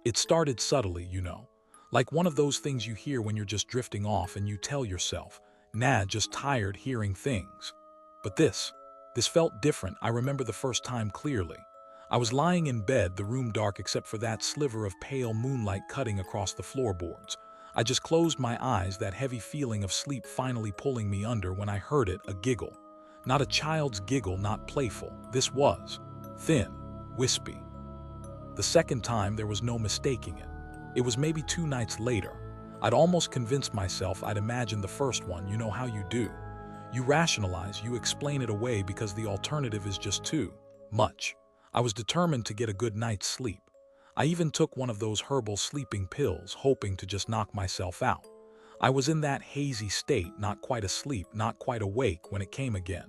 It started subtly, like one of those things you hear when you're just drifting off and you tell yourself, nah, just tired hearing things. But this felt different. I remember the first time clearly. I was lying in bed, the room dark except for that sliver of pale moonlight cutting across the floorboards. I just closed my eyes, that heavy feeling of sleep finally pulling me under, when I heard it, a giggle. Not a child's giggle, not playful. This was thin, wispy. The second time, there was no mistaking it. It was maybe 2 nights later. I'd almost convinced myself I'd imagined the first one. You know how you do. You rationalize, you explain it away because the alternative is just too much. I was determined to get a good night's sleep. I even took one of those herbal sleeping pills, hoping to just knock myself out. I was in that hazy state, not quite asleep, not quite awake, when it came again.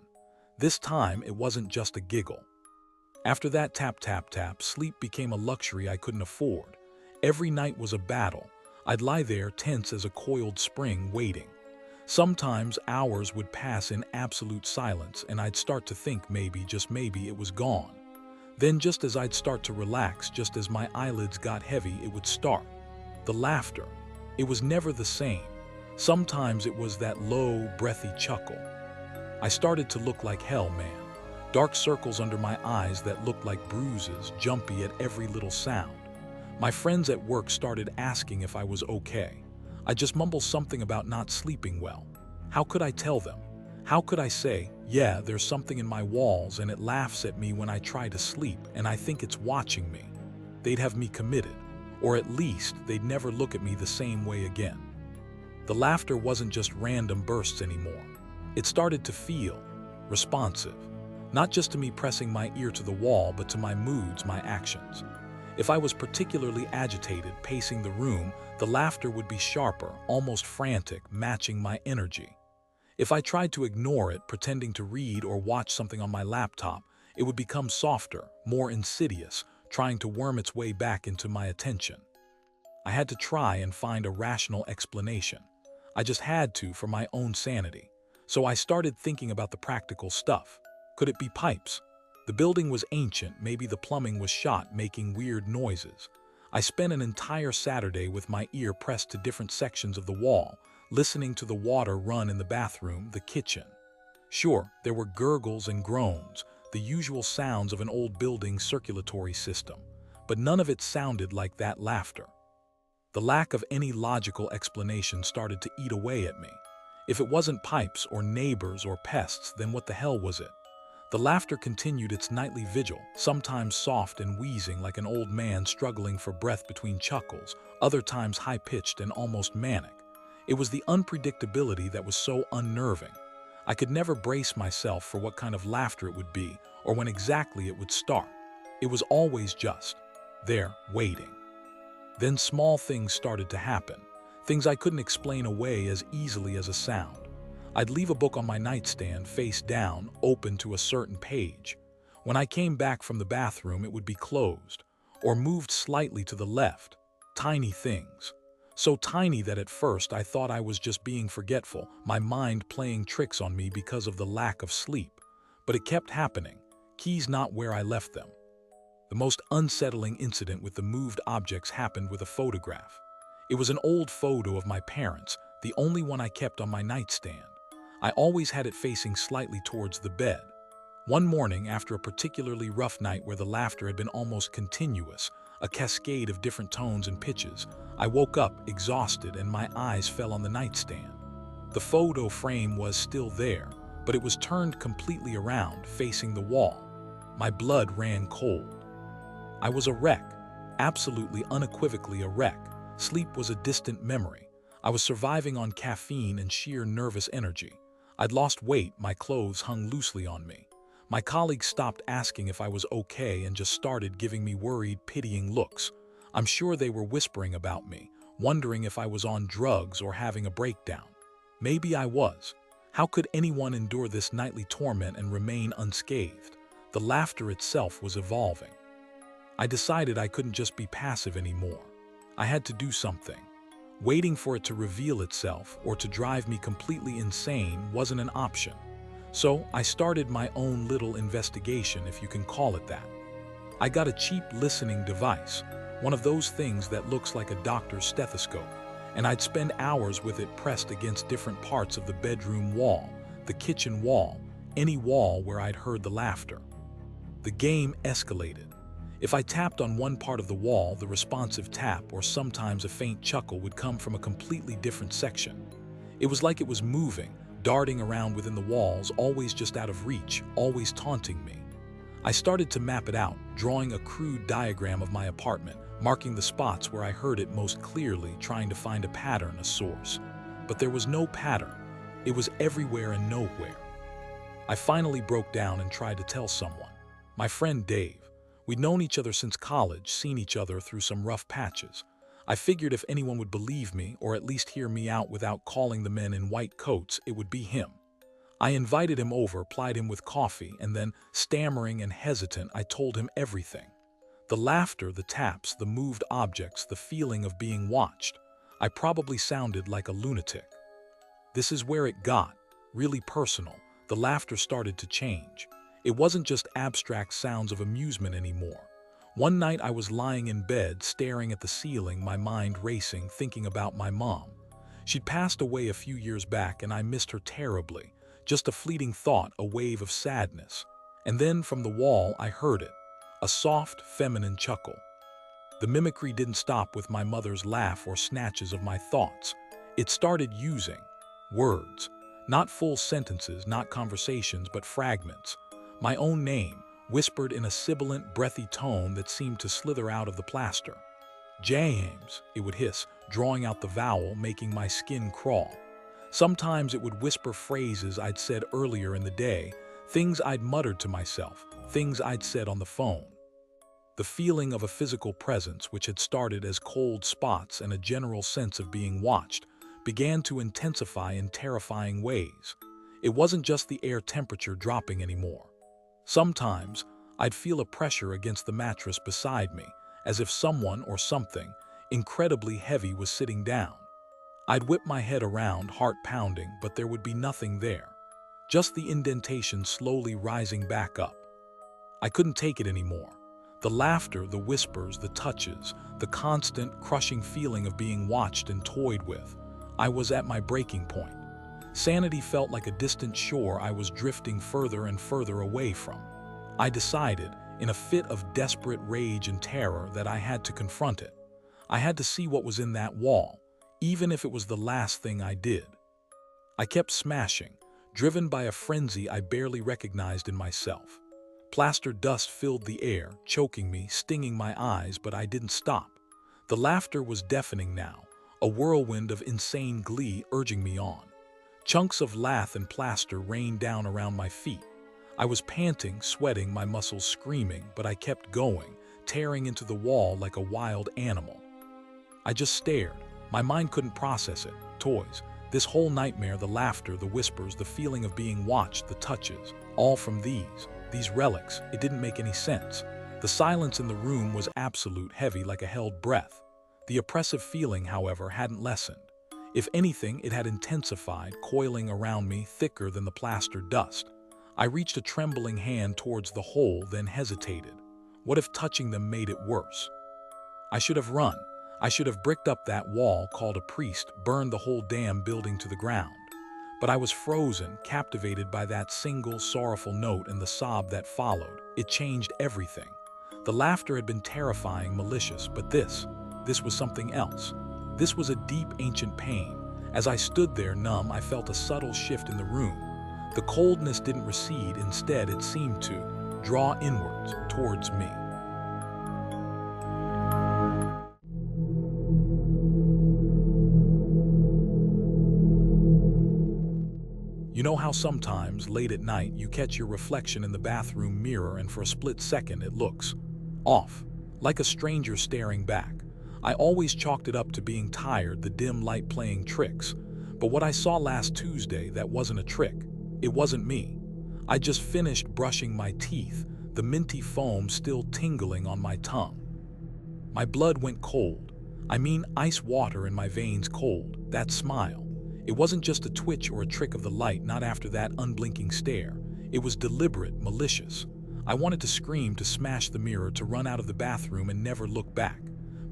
This time, it wasn't just a giggle. After that tap, tap, tap, sleep became a luxury I couldn't afford. Every night was a battle. I'd lie there, tense as a coiled spring, waiting. Sometimes hours would pass in absolute silence, and I'd start to think maybe, just maybe, it was gone. Then just as I'd start to relax, just as my eyelids got heavy, it would start. The laughter. It was never the same. Sometimes it was that low, breathy chuckle. I started to look like hell, man. Dark circles under my eyes that looked like bruises, jumpy at every little sound. My friends at work started asking if I was okay. I just mumbled something about not sleeping well. How could I tell them? How could I say, yeah, there's something in my walls and it laughs at me when I try to sleep and I think it's watching me? They'd have me committed, or at least they'd never look at me the same way again. The laughter wasn't just random bursts anymore. It started to feel responsive, not just to me pressing my ear to the wall, but to my moods, my actions. If I was particularly agitated, pacing the room, the laughter would be sharper, almost frantic, matching my energy. If I tried to ignore it, pretending to read or watch something on my laptop, it would become softer, more insidious, trying to worm its way back into my attention. I had to try and find a rational explanation. I just had to, for my own sanity. So I started thinking about the practical stuff. Could it be pipes? The building was ancient, maybe the plumbing was shot, making weird noises. I spent an entire Saturday with my ear pressed to different sections of the wall, listening to the water run in the bathroom, the kitchen. Sure, there were gurgles and groans, the usual sounds of an old building's circulatory system, but none of it sounded like that laughter. The lack of any logical explanation started to eat away at me. If it wasn't pipes or neighbors or pests, then what the hell was it? The laughter continued its nightly vigil, sometimes soft and wheezing like an old man struggling for breath between chuckles, other times high-pitched and almost manic. It was the unpredictability that was so unnerving. I could never brace myself for what kind of laughter it would be or when exactly it would start. It was always just there, waiting. Then small things started to happen, things I couldn't explain away as easily as a sound. I'd leave a book on my nightstand, face down, open to a certain page. When I came back from the bathroom, it would be closed, or moved slightly to the left. Tiny things. So tiny that at first I thought I was just being forgetful, my mind playing tricks on me because of the lack of sleep. But it kept happening, keys not where I left them. The most unsettling incident with the moved objects happened with a photograph. It was an old photo of my parents, the only one I kept on my nightstand. I always had it facing slightly towards the bed. One morning, after a particularly rough night where the laughter had been almost continuous, a cascade of different tones and pitches, I woke up exhausted and my eyes fell on the nightstand. The photo frame was still there, but it was turned completely around, facing the wall. My blood ran cold. I was a wreck, absolutely unequivocally a wreck. Sleep was a distant memory. I was surviving on caffeine and sheer nervous energy. I'd lost weight, my clothes hung loosely on me. My colleagues stopped asking if I was okay and just started giving me worried, pitying looks. I'm sure they were whispering about me, wondering if I was on drugs or having a breakdown. Maybe I was. How could anyone endure this nightly torment and remain unscathed? The laughter itself was evolving. I decided I couldn't just be passive anymore. I had to do something. Waiting for it to reveal itself or to drive me completely insane wasn't an option. So I started my own little investigation, if you can call it that. I got a cheap listening device, one of those things that looks like a doctor's stethoscope, and I'd spend hours with it pressed against different parts of the bedroom wall, the kitchen wall, any wall where I'd heard the laughter. The game escalated. If I tapped on one part of the wall, the responsive tap or sometimes a faint chuckle would come from a completely different section. It was like it was moving, darting around within the walls, always just out of reach, always taunting me. I started to map it out, drawing a crude diagram of my apartment, marking the spots where I heard it most clearly, trying to find a pattern, a source. But there was no pattern. It was everywhere and nowhere. I finally broke down and tried to tell someone. My friend Dave. We'd known each other since college, seen each other through some rough patches. I figured if anyone would believe me, or at least hear me out without calling the men in white coats, it would be him. I invited him over, plied him with coffee, and then, stammering and hesitant, I told him everything. The laughter, the taps, the moved objects, the feeling of being watched. I probably sounded like a lunatic. This is where it got really personal. The laughter started to change. It wasn't just abstract sounds of amusement anymore. One night I was lying in bed, staring at the ceiling, my mind racing, thinking about my mom. She'd passed away a few years back and I missed her terribly. Just a fleeting thought, a wave of sadness. And then from the wall I heard it, a soft, feminine chuckle. The mimicry didn't stop with my mother's laugh or snatches of my thoughts. It started using words, not full sentences, not conversations, but fragments. My own name, whispered in a sibilant, breathy tone that seemed to slither out of the plaster. James, it would hiss, drawing out the vowel, making my skin crawl. Sometimes it would whisper phrases I'd said earlier in the day, things I'd muttered to myself, things I'd said on the phone. The feeling of a physical presence, which had started as cold spots and a general sense of being watched, began to intensify in terrifying ways. It wasn't just the air temperature dropping anymore. Sometimes, I'd feel a pressure against the mattress beside me, as if someone or something incredibly heavy was sitting down. I'd whip my head around, heart pounding, but there would be nothing there. Just the indentation slowly rising back up. I couldn't take it anymore. The laughter, the whispers, the touches, the constant, crushing feeling of being watched and toyed with. I was at my breaking point. Sanity felt like a distant shore I was drifting further and further away from. I decided, in a fit of desperate rage and terror, that I had to confront it. I had to see what was in that wall, even if it was the last thing I did. I kept smashing, driven by a frenzy I barely recognized in myself. Plaster dust filled the air, choking me, stinging my eyes, but I didn't stop. The laughter was deafening now, a whirlwind of insane glee urging me on. Chunks of lath and plaster rained down around my feet. I was panting, sweating, my muscles screaming, but I kept going, tearing into the wall like a wild animal. I just stared. My mind couldn't process it. Toys, this whole nightmare, the laughter, the whispers, the feeling of being watched, the touches, all from these relics. It didn't make any sense. The silence in the room was absolute, heavy like a held breath. The oppressive feeling, however, hadn't lessened. If anything, it had intensified, coiling around me thicker than the plaster dust. I reached a trembling hand towards the hole, then hesitated. What if touching them made it worse? I should have run. I should have bricked up that wall, called a priest, burned the whole damn building to the ground. But I was frozen, captivated by that single sorrowful note and the sob that followed. It changed everything. The laughter had been terrifying, malicious, but this was something else. This was a deep, ancient pain. As I stood there numb, I felt a subtle shift in the room. The coldness didn't recede, instead it seemed to draw inwards, towards me. You know how sometimes, late at night, you catch your reflection in the bathroom mirror and for a split second it looks off, like a stranger staring back. I always chalked it up to being tired, the dim light playing tricks. But what I saw last Tuesday, that wasn't a trick. It wasn't me. I just finished brushing my teeth, the minty foam still tingling on my tongue. My blood went cold. I mean ice water in my veins cold. That smile. It wasn't just a twitch or a trick of the light, not after that unblinking stare. It was deliberate, malicious. I wanted to scream, to smash the mirror, to run out of the bathroom and never look back.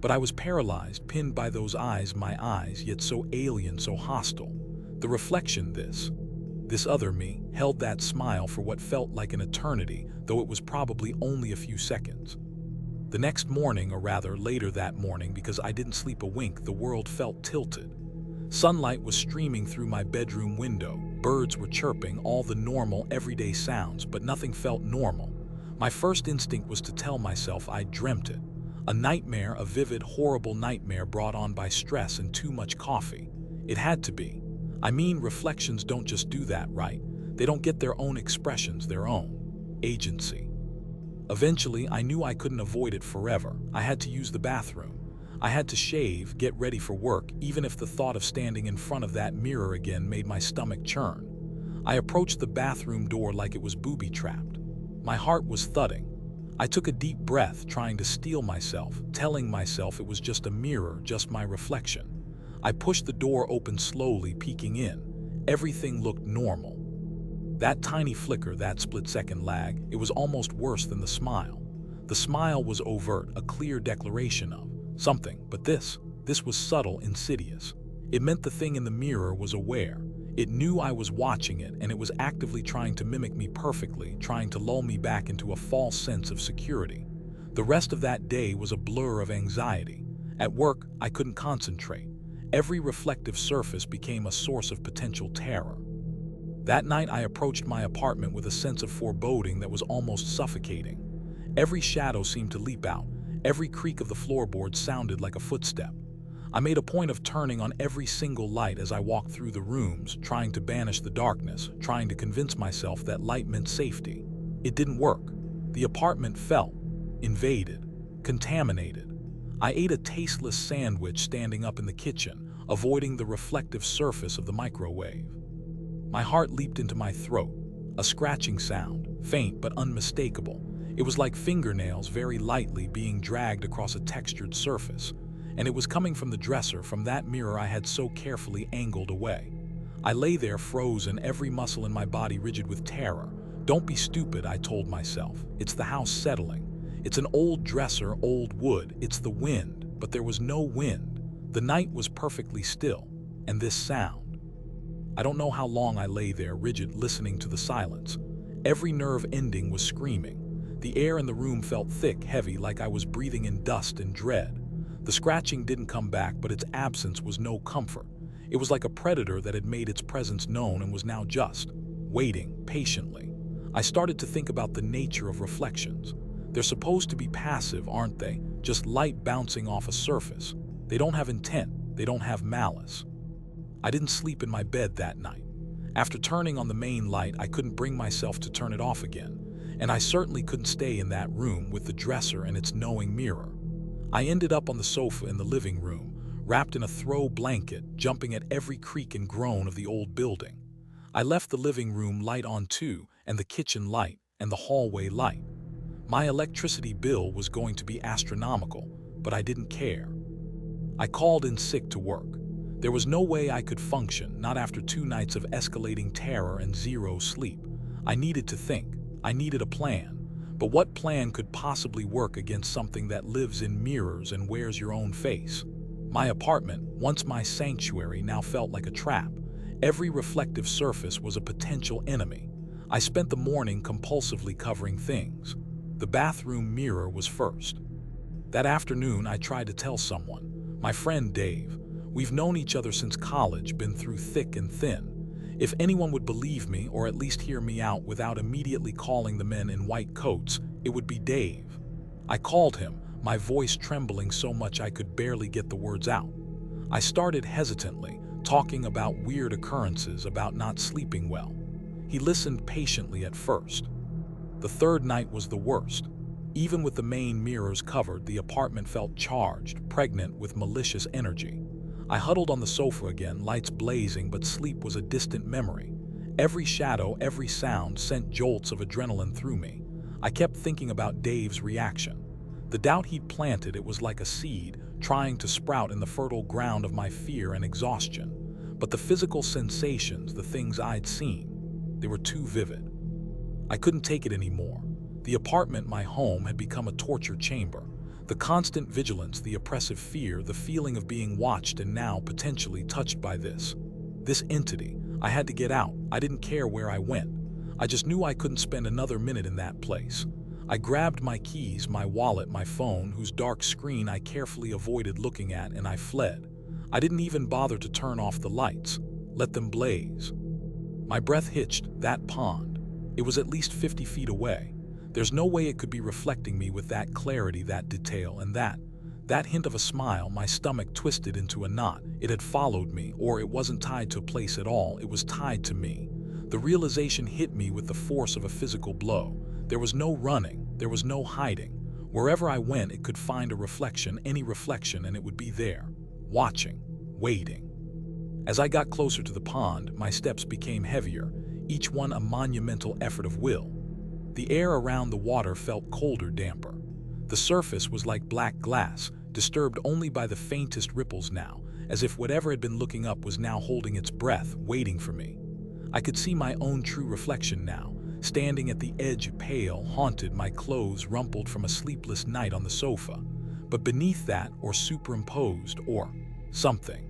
But I was paralyzed, pinned by those eyes, my eyes, yet so alien, so hostile. The reflection, this other me, held that smile for what felt like an eternity, though it was probably only a few seconds. The next morning, or rather later that morning because I didn't sleep a wink, the world felt tilted. Sunlight was streaming through my bedroom window, birds were chirping, all the normal, everyday sounds, but nothing felt normal. My first instinct was to tell myself I'd dreamt it. A nightmare, a vivid, horrible nightmare brought on by stress and too much coffee. It had to be. I mean, reflections don't just do that, right? They don't get their own expressions, their own agency. Eventually, I knew I couldn't avoid it forever. I had to use the bathroom. I had to shave, get ready for work, even if the thought of standing in front of that mirror again made my stomach churn. I approached the bathroom door like it was booby-trapped. My heart was thudding. I took a deep breath, trying to steel myself, telling myself it was just a mirror, just my reflection. I pushed the door open slowly, peeking in. Everything looked normal. That tiny flicker, that split-second lag, it was almost worse than the smile. The smile was overt, a clear declaration of something, but this was subtle, insidious. It meant the thing in the mirror was aware. It knew I was watching it, and it was actively trying to mimic me perfectly, trying to lull me back into a false sense of security. The rest of that day was a blur of anxiety. At work, I couldn't concentrate. Every reflective surface became a source of potential terror. That night, I approached my apartment with a sense of foreboding that was almost suffocating. Every shadow seemed to leap out. Every creak of the floorboard sounded like a footstep. I made a point of turning on every single light as I walked through the rooms, trying to banish the darkness, trying to convince myself that light meant safety. It didn't work. The apartment felt invaded, contaminated. I ate a tasteless sandwich standing up in the kitchen, avoiding the reflective surface of the microwave. My heart leaped into my throat, a scratching sound, faint but unmistakable. It was like fingernails very lightly being dragged across a textured surface. And it was coming from the dresser, from that mirror I had so carefully angled away. I lay there frozen, every muscle in my body rigid with terror. Don't be stupid, I told myself. It's the house settling. It's an old dresser, old wood. It's the wind. But there was no wind. The night was perfectly still. And this sound. I don't know how long I lay there, rigid, listening to the silence. Every nerve ending was screaming. The air in the room felt thick, heavy, like I was breathing in dust and dread. The scratching didn't come back, but its absence was no comfort. It was like a predator that had made its presence known and was now just waiting patiently. I started to think about the nature of reflections. They're supposed to be passive, aren't they? Just light bouncing off a surface. They don't have intent. They don't have malice. I didn't sleep in my bed that night. After turning on the main light, I couldn't bring myself to turn it off again. And I certainly couldn't stay in that room with the dresser and its knowing mirror. I ended up on the sofa in the living room, wrapped in a throw blanket, jumping at every creak and groan of the old building. I left the living room light on too, and the kitchen light, and the hallway light. My electricity bill was going to be astronomical, but I didn't care. I called in sick to work. There was no way I could function, not after 2 nights of escalating terror and zero sleep. I needed to think. I needed a plan. But what plan could possibly work against something that lives in mirrors and wears your own face? My apartment, once my sanctuary, now felt like a trap. Every reflective surface was a potential enemy. I spent the morning compulsively covering things. The bathroom mirror was first. That afternoon, I tried to tell someone. My friend Dave. We've known each other since college, been through thick and thin. If anyone would believe me, or at least hear me out without immediately calling the men in white coats, it would be Dave. I called him, my voice trembling so much I could barely get the words out. I started hesitantly, talking about weird occurrences, about not sleeping well. He listened patiently at first. The third night was the worst. Even with the main mirrors covered, the apartment felt charged, pregnant with malicious energy. I huddled on the sofa again, lights blazing, but sleep was a distant memory. Every shadow, every sound sent jolts of adrenaline through me. I kept thinking about Dave's reaction. The doubt he'd planted, it was like a seed, trying to sprout in the fertile ground of my fear and exhaustion. But the physical sensations, the things I'd seen, they were too vivid. I couldn't take it anymore. The apartment, my home, had become a torture chamber. The constant vigilance, the oppressive fear, the feeling of being watched and now potentially touched by this entity. I had to get out. I didn't care where I went. I just knew I couldn't spend another minute in that place. I grabbed my keys, my wallet, my phone, whose dark screen I carefully avoided looking at, and I fled. I didn't even bother to turn off the lights. Let them blaze. My breath hitched. That pond. It was at least 50 feet away. There's no way it could be reflecting me with that clarity, that detail, and that hint of a smile. My stomach twisted into a knot. It had followed me, or it wasn't tied to a place at all. It was tied to me. The realization hit me with the force of a physical blow. There was no running. There was no hiding. Wherever I went, it could find a reflection, any reflection, and it would be there, watching, waiting. As I got closer to the pond, my steps became heavier, each one a monumental effort of will. The air around the water felt colder, damper. The surface was like black glass, disturbed only by the faintest ripples now, as if whatever had been looking up was now holding its breath, waiting for me. I could see my own true reflection now, standing at the edge, pale, haunted, my clothes rumpled from a sleepless night on the sofa. But beneath that, or superimposed, or something.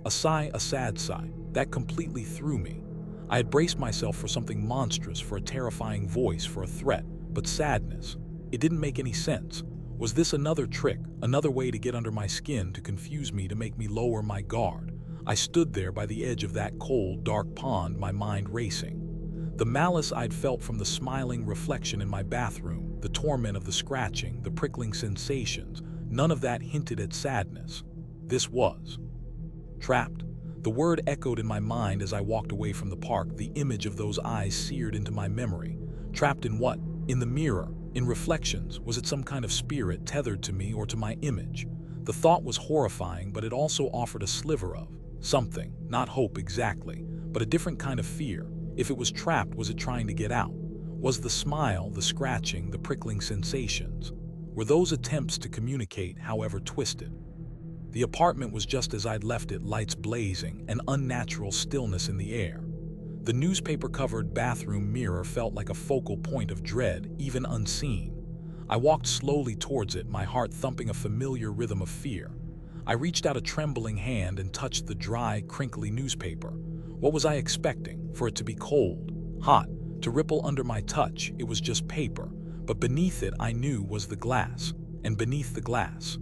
A sigh, a sad sigh, that completely threw me. I had braced myself for something monstrous, for a terrifying voice, for a threat, but sadness. It didn't make any sense. Was this another trick, another way to get under my skin, to confuse me, to make me lower my guard? I stood there by the edge of that cold, dark pond, my mind racing. The malice I'd felt from the smiling reflection in my bathroom, the torment of the scratching, the prickling sensations, none of that hinted at sadness. This was trapped. The word echoed in my mind as I walked away from the park, the image of those eyes seared into my memory. Trapped in what? In the mirror, in reflections. Was it some kind of spirit tethered to me or to my image? The thought was horrifying, but it also offered a sliver of something, not hope exactly, but a different kind of fear. If it was trapped, was it trying to get out? Was the smile, the scratching, the prickling sensations, were those attempts to communicate, however twisted? The apartment was just as I'd left it, lights blazing, an unnatural stillness in the air. The newspaper-covered bathroom mirror felt like a focal point of dread, even unseen. I walked slowly towards it, my heart thumping a familiar rhythm of fear. I reached out a trembling hand and touched the dry, crinkly newspaper. What was I expecting? For it to be cold, hot, to ripple under my touch? It was just paper, but beneath it I knew was the glass, and beneath the glass,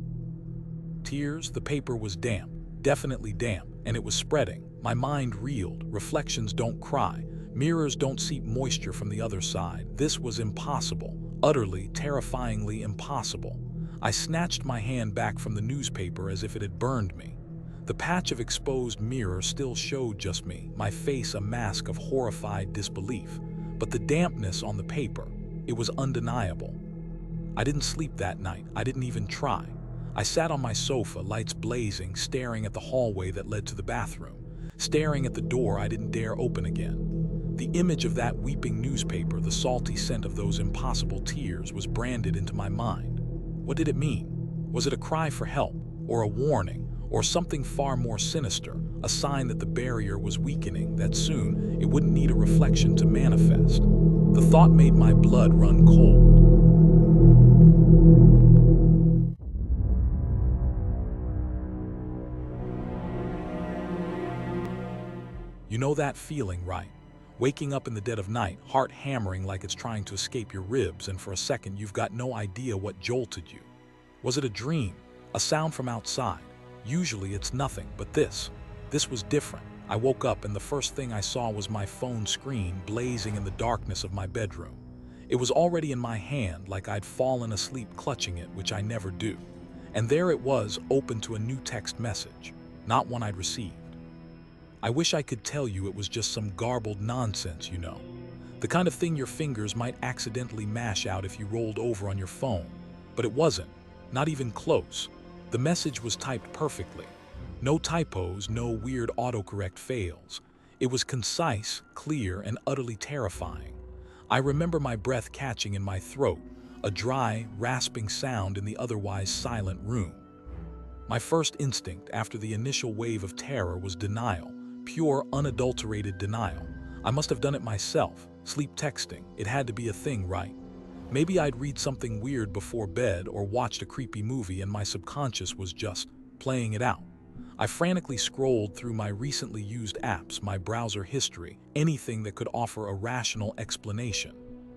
tears. The paper was damp, definitely damp, and it was spreading. My mind reeled. Reflections don't cry. Mirrors don't seep moisture from the other side. This was impossible, utterly, terrifyingly impossible. I snatched my hand back from the newspaper as if it had burned me. The patch of exposed mirror still showed just me, my face a mask of horrified disbelief. But the dampness on the paper, it was undeniable. I didn't sleep that night. I didn't even try. I sat on my sofa, lights blazing, staring at the hallway that led to the bathroom, staring at the door I didn't dare open again. The image of that weeping newspaper, the salty scent of those impossible tears, was branded into my mind. What did it mean? Was it a cry for help, or a warning, or something far more sinister, a sign that the barrier was weakening, that soon it wouldn't need a reflection to manifest? The thought made my blood run cold. You know that feeling, right? Waking up in the dead of night, heart hammering like it's trying to escape your ribs, and for a second you've got no idea what jolted you. Was it a dream? A sound from outside? Usually it's nothing, but this was different. I woke up and the first thing I saw was my phone screen blazing in the darkness of my bedroom. It was already in my hand, like I'd fallen asleep clutching it, which I never do. And there it was, open to a new text message, not one I'd received. I wish I could tell you it was just some garbled nonsense, you know. The kind of thing your fingers might accidentally mash out if you rolled over on your phone. But it wasn't, not even close. The message was typed perfectly. No typos, no weird autocorrect fails. It was concise, clear, and utterly terrifying. I remember my breath catching in my throat, a dry, rasping sound in the otherwise silent room. My first instinct after the initial wave of terror was denial. Pure, unadulterated denial. I must have done it myself. Sleep texting. It had to be a thing, right? Maybe I'd read something weird before bed or watched a creepy movie and my subconscious was just playing it out. I frantically scrolled through my recently used apps, my browser history, anything that could offer a rational explanation.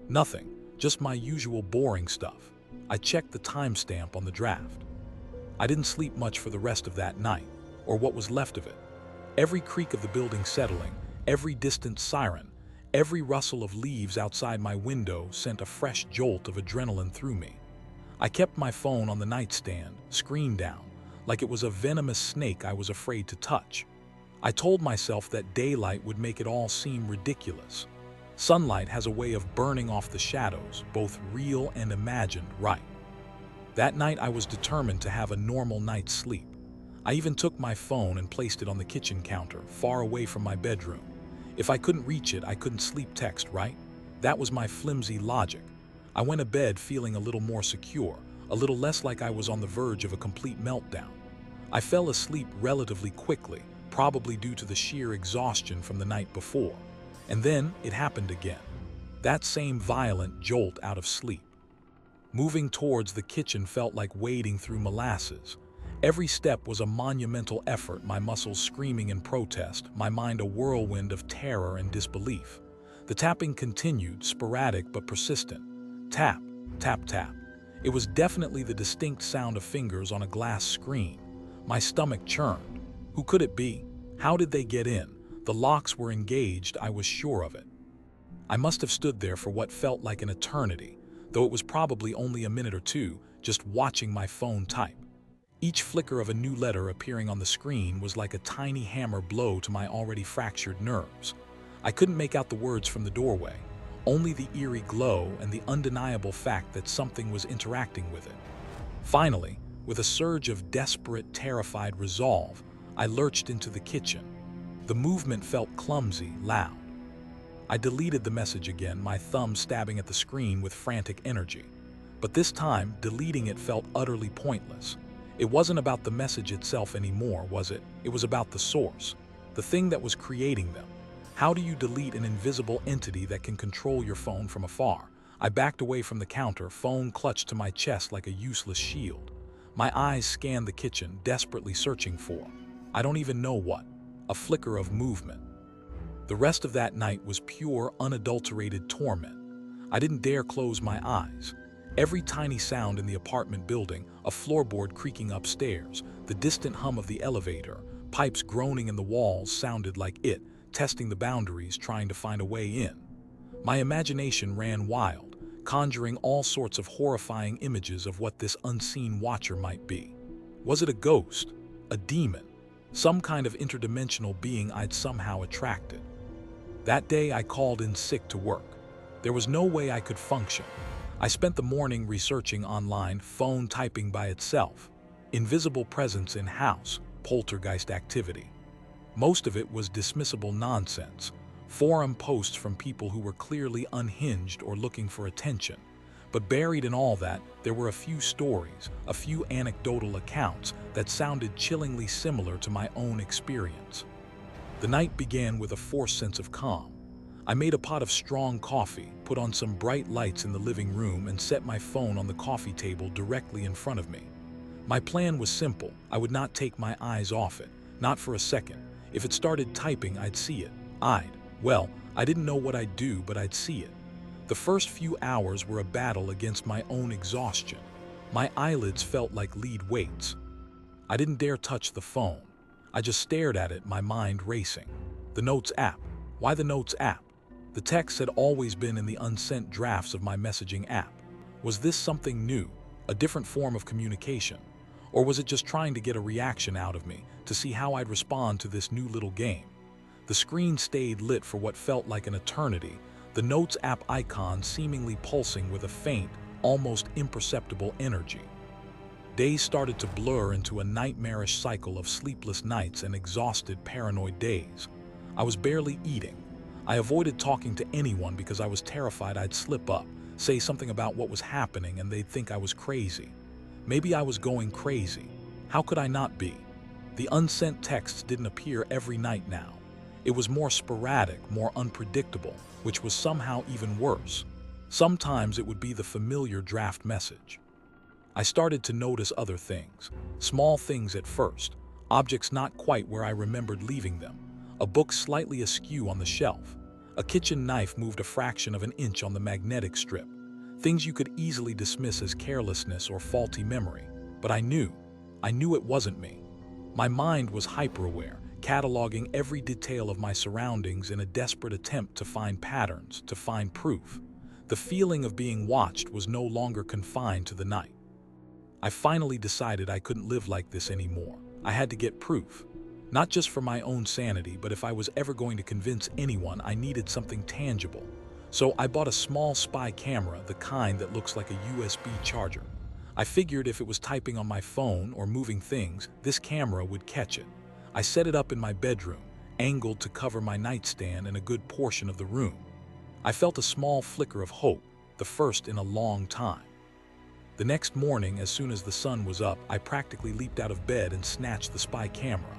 Nothing, just my usual boring stuff. I checked the timestamp on the draft. I didn't sleep much for the rest of that night, or what was left of it. Every creak of the building settling, every distant siren, every rustle of leaves outside my window sent a fresh jolt of adrenaline through me. I kept my phone on the nightstand, screen down, like it was a venomous snake I was afraid to touch. I told myself that daylight would make it all seem ridiculous. Sunlight has a way of burning off the shadows, both real and imagined, right? That night I was determined to have a normal night's sleep. I even took my phone and placed it on the kitchen counter, far away from my bedroom. If I couldn't reach it, I couldn't sleep text, right? That was my flimsy logic. I went to bed feeling a little more secure, a little less like I was on the verge of a complete meltdown. I fell asleep relatively quickly, probably due to the sheer exhaustion from the night before. And then it happened again. That same violent jolt out of sleep. Moving towards the kitchen felt like wading through molasses. Every step was a monumental effort, my muscles screaming in protest, my mind a whirlwind of terror and disbelief. The tapping continued, sporadic but persistent. Tap, tap, tap. It was definitely the distinct sound of fingers on a glass screen. My stomach churned. Who could it be? How did they get in? The locks were engaged, I was sure of it. I must have stood there for what felt like an eternity, though it was probably only a minute or two, just watching my phone type. Each flicker of a new letter appearing on the screen was like a tiny hammer blow to my already fractured nerves. I couldn't make out the words from the doorway, only the eerie glow and the undeniable fact that something was interacting with it. Finally, with a surge of desperate, terrified resolve, I lurched into the kitchen. The movement felt clumsy, loud. I deleted the message again, my thumb stabbing at the screen with frantic energy. But this time, deleting it felt utterly pointless. It wasn't about the message itself anymore, was it? It was about the source, the thing that was creating them. How do you delete an invisible entity that can control your phone from afar? I backed away from the counter, phone clutched to my chest like a useless shield. My eyes scanned the kitchen, desperately searching for, I don't even know what, a flicker of movement. The rest of that night was pure, unadulterated torment. I didn't dare close my eyes. Every tiny sound in the apartment building, a floorboard creaking upstairs, the distant hum of the elevator, pipes groaning in the walls sounded like it, testing the boundaries, trying to find a way in. My imagination ran wild, conjuring all sorts of horrifying images of what this unseen watcher might be. Was it a ghost? A demon? Some kind of interdimensional being I'd somehow attracted? That day I called in sick to work. There was no way I could function. I spent the morning researching online, phone typing by itself, invisible presence in-house, poltergeist activity. Most of it was dismissible nonsense, forum posts from people who were clearly unhinged or looking for attention. But buried in all that, there were a few stories, a few anecdotal accounts that sounded chillingly similar to my own experience. The night began with a forced sense of calm. I made a pot of strong coffee, put on some bright lights in the living room, and set my phone on the coffee table directly in front of me. My plan was simple. I would not take my eyes off it, not for a second. If it started typing, I'd see it. I didn't know what I'd do, but I'd see it. The first few hours were a battle against my own exhaustion. My eyelids felt like lead weights. I didn't dare touch the phone. I just stared at it, my mind racing. The Notes app. Why the Notes app? The text had always been in the unsent drafts of my messaging app. Was this something new, a different form of communication? Or was it just trying to get a reaction out of me, to see how I'd respond to this new little game? The screen stayed lit for what felt like an eternity, the Notes app icon seemingly pulsing with a faint, almost imperceptible energy. Days started to blur into a nightmarish cycle of sleepless nights and exhausted, paranoid days. I was barely eating. I avoided talking to anyone because I was terrified I'd slip up, say something about what was happening, and they'd think I was crazy. Maybe I was going crazy. How could I not be? The unsent texts didn't appear every night now. It was more sporadic, more unpredictable, which was somehow even worse. Sometimes it would be the familiar draft message. I started to notice other things, small things at first, objects not quite where I remembered leaving them, a book slightly askew on the shelf, a kitchen knife moved a fraction of an inch on the magnetic strip, things you could easily dismiss as carelessness or faulty memory. But I knew it wasn't me. My mind was hyper-aware, cataloging every detail of my surroundings in a desperate attempt to find patterns, to find proof. The feeling of being watched was no longer confined to the night. I finally decided I couldn't live like this anymore. I had to get proof. Not just for my own sanity, but if I was ever going to convince anyone, I needed something tangible. So I bought a small spy camera, the kind that looks like a USB charger. I figured if it was typing on my phone or moving things, this camera would catch it. I set it up in my bedroom, angled to cover my nightstand and a good portion of the room. I felt a small flicker of hope, the first in a long time. The next morning, as soon as the sun was up, I practically leaped out of bed and snatched the spy camera.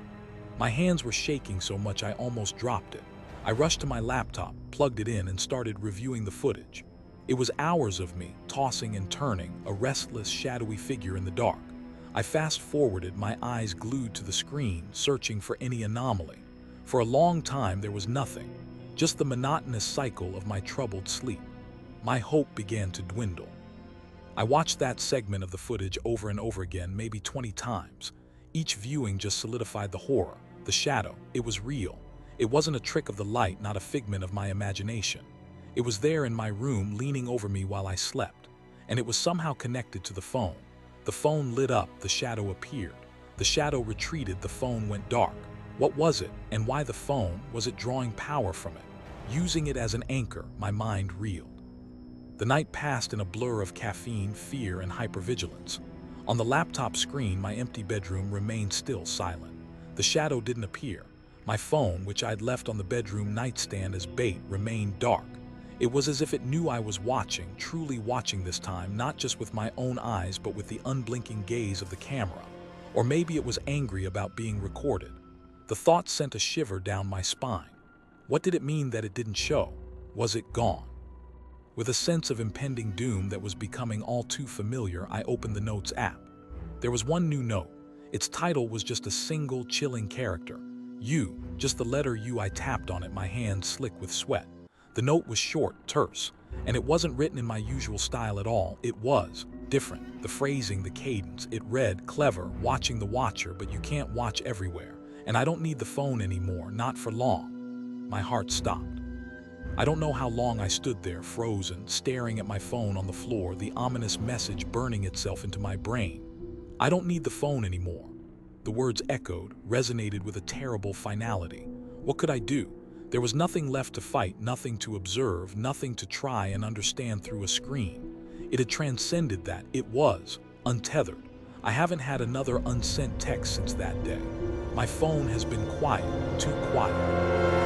My hands were shaking so much I almost dropped it. I rushed to my laptop, plugged it in, and started reviewing the footage. It was hours of me, tossing and turning, a restless, shadowy figure in the dark. I fast-forwarded, my eyes glued to the screen, searching for any anomaly. For a long time there was nothing, just the monotonous cycle of my troubled sleep. My hope began to dwindle. I watched that segment of the footage over and over again, maybe 20 times. Each viewing just solidified the horror, the shadow. It was real. It wasn't a trick of the light, not a figment of my imagination. It was there in my room, leaning over me while I slept. And it was somehow connected to the phone. The phone lit up, the shadow appeared. The shadow retreated, the phone went dark. What was it, and why the phone? Was it drawing power from it? Using it as an anchor, my mind reeled. The night passed in a blur of caffeine, fear, and hypervigilance. On the laptop screen, my empty bedroom remained still silent. The shadow didn't appear. My phone, which I'd left on the bedroom nightstand as bait, remained dark. It was as if it knew I was watching, truly watching this time, not just with my own eyes, but with the unblinking gaze of the camera. Or maybe it was angry about being recorded. The thought sent a shiver down my spine. What did it mean that it didn't show? Was it gone? With a sense of impending doom that was becoming all too familiar, I opened the Notes app. There was one new note. Its title was just a single, chilling character. U, just the letter U. I tapped on it, my hands slick with sweat. The note was short, terse, and it wasn't written in my usual style at all. It was different. The phrasing, the cadence. It read, "Clever, watching the watcher, but you can't watch everywhere. And I don't need the phone anymore, not for long." My heart stopped. I don't know how long I stood there, frozen, staring at my phone on the floor, the ominous message burning itself into my brain. I don't need the phone anymore. The words echoed, resonated with a terrible finality. What could I do? There was nothing left to fight, nothing to observe, nothing to try and understand through a screen. It had transcended that. It was untethered. I haven't had another unsent text since that day. My phone has been quiet, too quiet.